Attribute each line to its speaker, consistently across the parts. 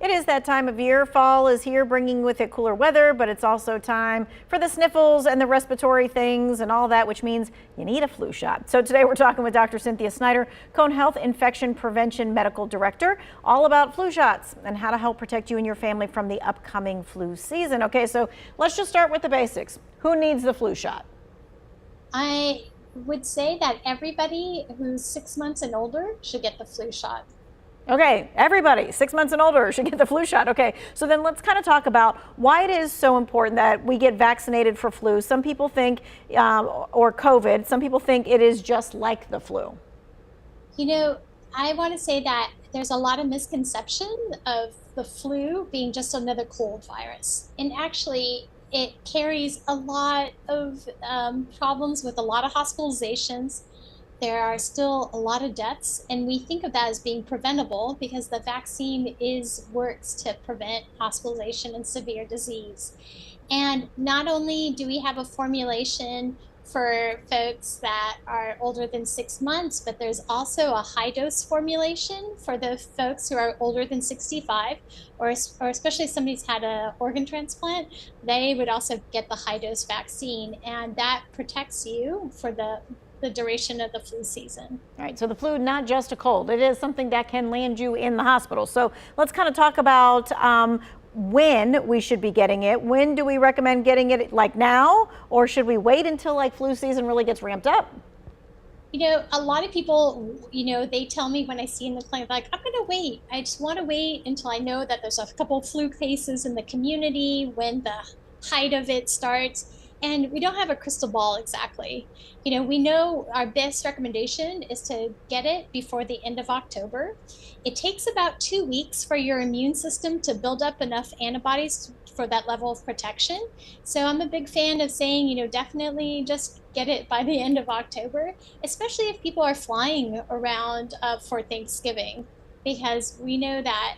Speaker 1: It is that time of year. Fall is here, bringing with it cooler weather, but it's also time for the sniffles and the respiratory things and all that, which means you need a flu shot. So today we're talking with Dr. Cynthia Snyder, Cone Health Infection Prevention Medical Director, all about flu shots and how to help protect you and your family from the upcoming flu season. Okay, so let's just start with the basics. Who needs the flu shot?
Speaker 2: I would say that everybody who's 6 months and older should get the flu shot.
Speaker 1: Okay, everybody 6 months and older should get the flu shot. Okay, so then let's kind of talk about why it is so important that we get vaccinated for flu. Some people think, or COVID, some people think it is just like the flu.
Speaker 2: You know, I want to say that there's a lot of misconception of the flu being just another cold virus. And actually, it carries a lot of problems with a lot of hospitalizations. There are still a lot of deaths, and we think of that as being preventable because the vaccine works to prevent hospitalization and severe disease. And not only do we have a formulation for folks that are older than 6 months, but there's also a high dose formulation for the folks who are older than 65, or especially if somebody's had an organ transplant, they would also get the high dose vaccine, and that protects you for the duration of the flu season.
Speaker 1: All right, so the flu, not just a cold, it is something that can land you in the hospital. So let's kind of talk about when we should be getting it. When do we recommend getting it, like now, or should we wait until like flu season really gets ramped up?
Speaker 2: You know, a lot of people, they tell me when I see in the clinic, like, I'm going to wait. I just want to wait until I know that there's a couple flu cases in the community when the height of it starts. And we don't have a crystal ball exactly. We know our best recommendation is to get it before the end of October. It takes about 2 weeks for your immune system to build up enough antibodies for that level of protection. So I'm a big fan of saying, definitely just get it by the end of October, especially if people are flying around for Thanksgiving, because we know that,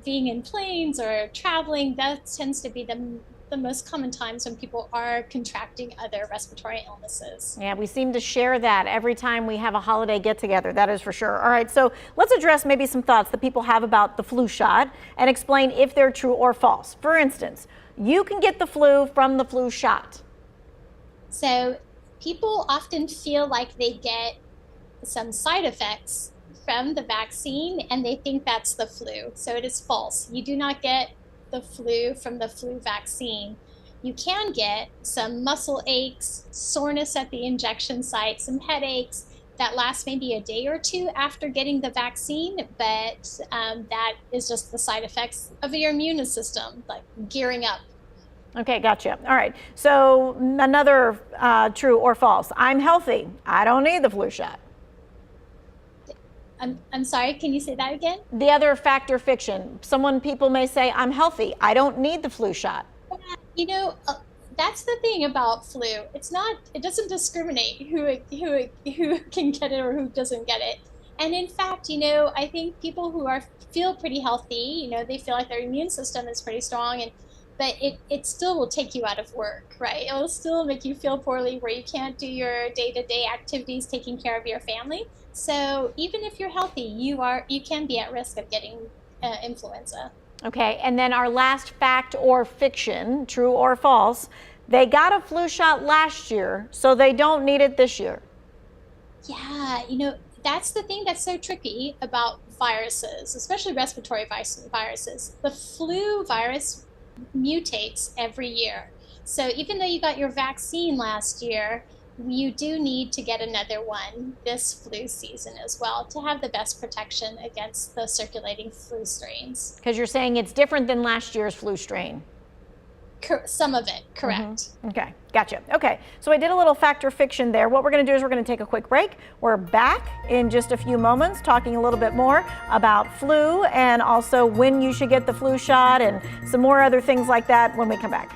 Speaker 2: being in planes or traveling, that tends to be the most common times when people are contracting other respiratory illnesses.
Speaker 1: Yeah, we seem to share that every time we have a holiday get together, that is for sure. All right, so let's address maybe some thoughts that people have about the flu shot and explain if they're true or false. For instance, you can get the flu from the flu shot.
Speaker 2: So people often feel like they get some side effects from the vaccine and they think that's the flu. So it is false. You do not get the flu from the flu vaccine. You can get some muscle aches, soreness at the injection site, some headaches that last maybe a day or two after getting the vaccine, but that is just the side effects of your immune system, like gearing up.
Speaker 1: Okay, gotcha. All right, so another true or false. I'm healthy. I don't need the flu shot.
Speaker 2: I'm sorry, can you say that again?
Speaker 1: The other fact or fiction. People may say, I'm healthy. I don't need the flu shot.
Speaker 2: That's the thing about flu. It doesn't discriminate who can get it or who doesn't get it. And in fact, I think people who feel pretty healthy, they feel like their immune system is pretty strong, but it still will take you out of work, right? It will still make you feel poorly where you can't do your day-to-day activities taking care of your family. So even if you're healthy, you can be at risk of getting influenza. Okay,
Speaker 1: and then our last fact or fiction, true or false, they got a flu shot last year, so they don't need it this year.
Speaker 2: Yeah, that's the thing that's so tricky about viruses, especially respiratory viruses. The flu virus mutates every year. So even though you got your vaccine last year, you do need to get another one this flu season as well to have the best protection against the circulating flu strains.
Speaker 1: Because you're saying it's different than last year's flu strain.
Speaker 2: Some of it, correct.
Speaker 1: Mm-hmm. Okay, gotcha. Okay, so I did a little fact or fiction there. What we're going to do is we're going to take a quick break. We're back in just a few moments talking a little bit more about flu and also when you should get the flu shot and some more other things like that when we come back.